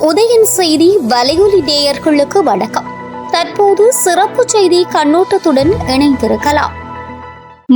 உதயன் செய்தி வலையொலி நேயர்களுக்கு வணக்கம். தற்போது சிறப்பு செய்தி கண்ணோட்டத்துடன் இணைந்திருக்கலாம்.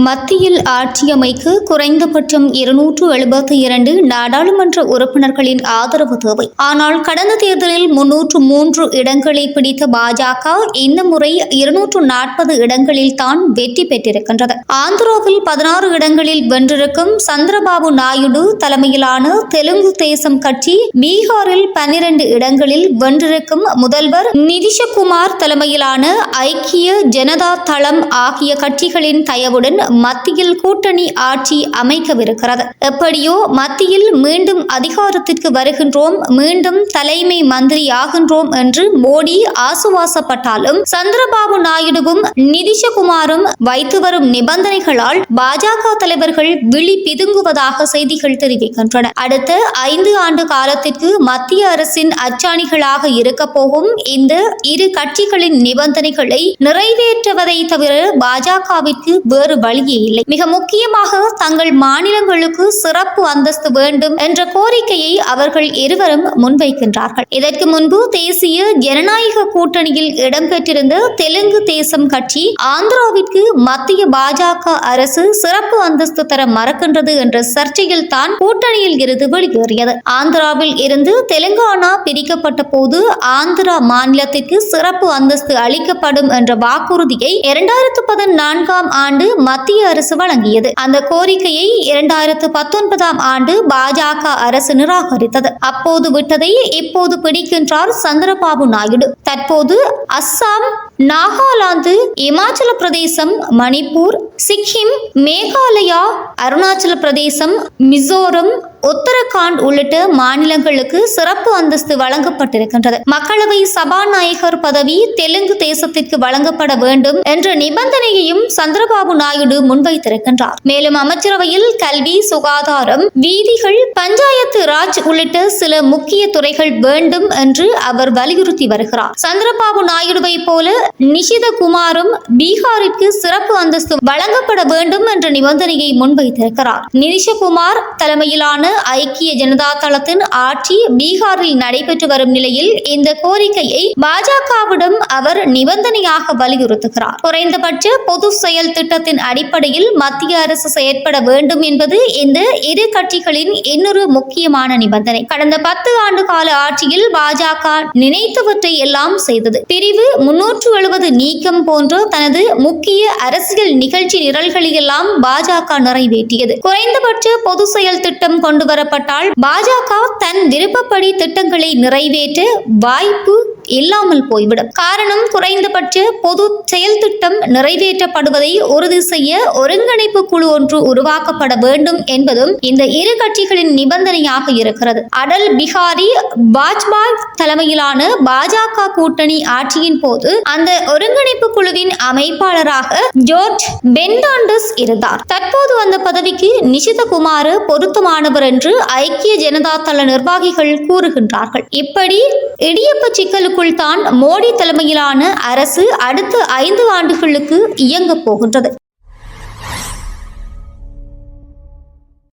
மத்தியில் ஆட்சியமைக்கு குறைந்தபட்சம் 272 நாடாளுமன்ற உறுப்பினர்களின் ஆதரவு தேவை. ஆனால் கடந்த தேர்தலில் 303 இடங்களை பிடித்த பாஜக இந்த முறை 240 இடங்களில் தான் வெற்றி பெற்றிருக்கின்றது. ஆந்திராவில் 16 இடங்களில் வென்றிருக்கும் சந்திரபாபு நாயுடு தலைமையிலான தெலுங்கு தேசம் கட்சி, பீகாரில் 12 இடங்களில் வென்றிருக்கும் முதல்வர் நிதிஷ்குமார் தலைமையிலான ஐக்கிய ஜனதா தளம் ஆகிய கட்சிகளின் தயவுடன் மத்தியில் கூட்டணி ஆட்சி அமைக்கவிருக்கிறது. எப்படியோ மத்தியில் மீண்டும் அதிகாரத்திற்கு வருகின்றோம், மீண்டும் தலைமை மந்திரி ஆகின்றோம் என்று மோடி ஆசுவாசப்பட்டாலும் சந்திரபாபு நாயுடுவும் நிதிஷ்குமாரும் வைத்து வரும் நிபந்தனைகளால் பாஜக தலைவர்கள் விழி பிதுங்குவதாக செய்திகள் தெரிவிக்கின்றன. அடுத்த 5 ஆண்டு காலத்திற்கு மத்திய அரசின் அச்சாணிகளாக இருக்க போகும் இந்த இரு கட்சிகளின் நிபந்தனைகளை நிறைவேற்றுவதை தவிர பாஜகவிற்கு வேறு வழியே இல்லை. மிக முக்கியமாக தங்கள் மாநிலங்களுக்கு சிறப்பு அந்தஸ்து வேண்டும் என்ற கோரிக்கையை அவர்கள் இருவரும் முன்வைக்கின்றார்கள். இதற்கு முன்பு தேசிய ஜனநாயக கூட்டணியில் இடம்பெற்றிருந்த தெலுங்கு தேசம் கட்சி ஆந்திராவிற்கு மத்திய பாஜக அரசு சிறப்பு அந்தஸ்து தர மறக்கின்றது என்ற சர்ச்சையில் தான் கூட்டணியில் இருந்து வெளியேறியது. ஆந்திராவில் இருந்து தெலுங்கானா பிரிக்கப்பட்ட போது ஆந்திரா மாநிலத்திற்கு சிறப்பு அந்தஸ்து அளிக்கப்படும் என்ற வாக்குறுதியை 2014ஆம் ஆண்டு மத்திய அரசு வழங்கியது. அந்த கோரிக்கையை 2019ஆம் ஆண்டு பாஜக அரசு நிராகரித்தது. அப்போது விட்டதை இப்போது பிடிக்கின்றார் சந்திரபாபு நாயுடு. தற்போது அஸ்ஸாம், நாகாலாந்து, இமாச்சல பிரதேசம், மணிப்பூர், சிக்கிம், மேகாலயா, அருணாச்சல பிரதேசம், மிசோரம், உத்தரகாண்ட் உள்ளிட்ட மாநிலங்களுக்கு சிறப்பு அந்தஸ்து வழங்கப்பட்டிருக்கின்றது. மக்களவை சபாநாயகர் பதவி தெலுங்கு தேசத்திற்கு வழங்கப்பட வேண்டும் என்ற நிபந்தனையையும் சந்திரபாபு நாயுடு முன்வைத்திருக்கின்றார். மேலும் அமைச்சரவையில் கல்வி, சுகாதாரம், வீதிகள், பஞ்சாயத்து ராஜ் உள்ளிட்ட சில முக்கிய துறைகள் வேண்டும் என்று அவர் வலியுறுத்தி வருகிறார். சந்திரபாபு நாயுடுவை போல நிஷிதகுமாரும் பீகாரிற்கு சிறப்பு அந்தஸ்து வழங்கப்பட வேண்டும் என்ற நிபந்தனையை முன்வைத்திருக்கிறார். நிதிஷ்குமார் தலைமையிலான ஐக்கிய ஜனதா தளத்தின் ஆட்சி பீகாரில் நடைபெற்று வரும் நிலையில் இந்த கோரிக்கையை பாஜகவிடம் அவர் நிபந்தனையாக வலியுறுத்துகிறார். குறைந்தபட்ச பொது செயல் திட்டத்தின் அடிப்படையில் மத்திய அரசு செயற்பட வேண்டும் என்பது இந்த இரு கட்சிகளின் இன்னொரு முக்கியமான நிபந்தனை. கடந்த 10 ஆண்டு கால ஆட்சியில் பாஜக நினைத்தவற்றை எல்லாம் செய்தது. பிரிவு 370 நீக்கம் போன்ற தனது முக்கிய அரசியல் நிகழ்ச்சி நிரல்களை எல்லாம் பாஜக நிறைவேற்றியது. குறைந்தபட்ச பொது செயல் திட்டம் கொண்டு வரப்பட்டால் பாஜக தன் விருப்பப்படி திட்டங்களை நிறைவேற்ற வாய்ப்பு இல்லாமல் போய்விடும். காரணம், குறைந்தபட்ச பொது செயல் திட்டம் நிறைவேற்றப்படுவதை உறுதி செய்ய ஒருங்கிணைப்பு குழு ஒன்று உருவாக்கப்பட வேண்டும் என்பதும் இந்த இரு கட்சிகளின் நிபந்தனையாக இருக்கிறது. அடல் பிஹாரி வாஜ்பாய் தலைமையிலான பாஜக கூட்டணி ஆட்சியின் போது அந்த ஒருங்கிணைப்பு குழுவின் அமைப்பாளராக ஜார்ஜ் பெர்னாண்டஸ் இருந்தார். தற்போது அந்த பதவிக்கு நிஷிதகுமார் பொருத்தமானவர் என்று ஐக்கிய ஜனதா தள நிர்வாகிகள் கூறுகின்றார்கள். இப்படி இடியப்ப சிக்கலுக்குள் தான் மோடி தலைமையிலான அரசு அடுத்த 5 ஆண்டுகளுக்கு இயங்கப் போகின்றது.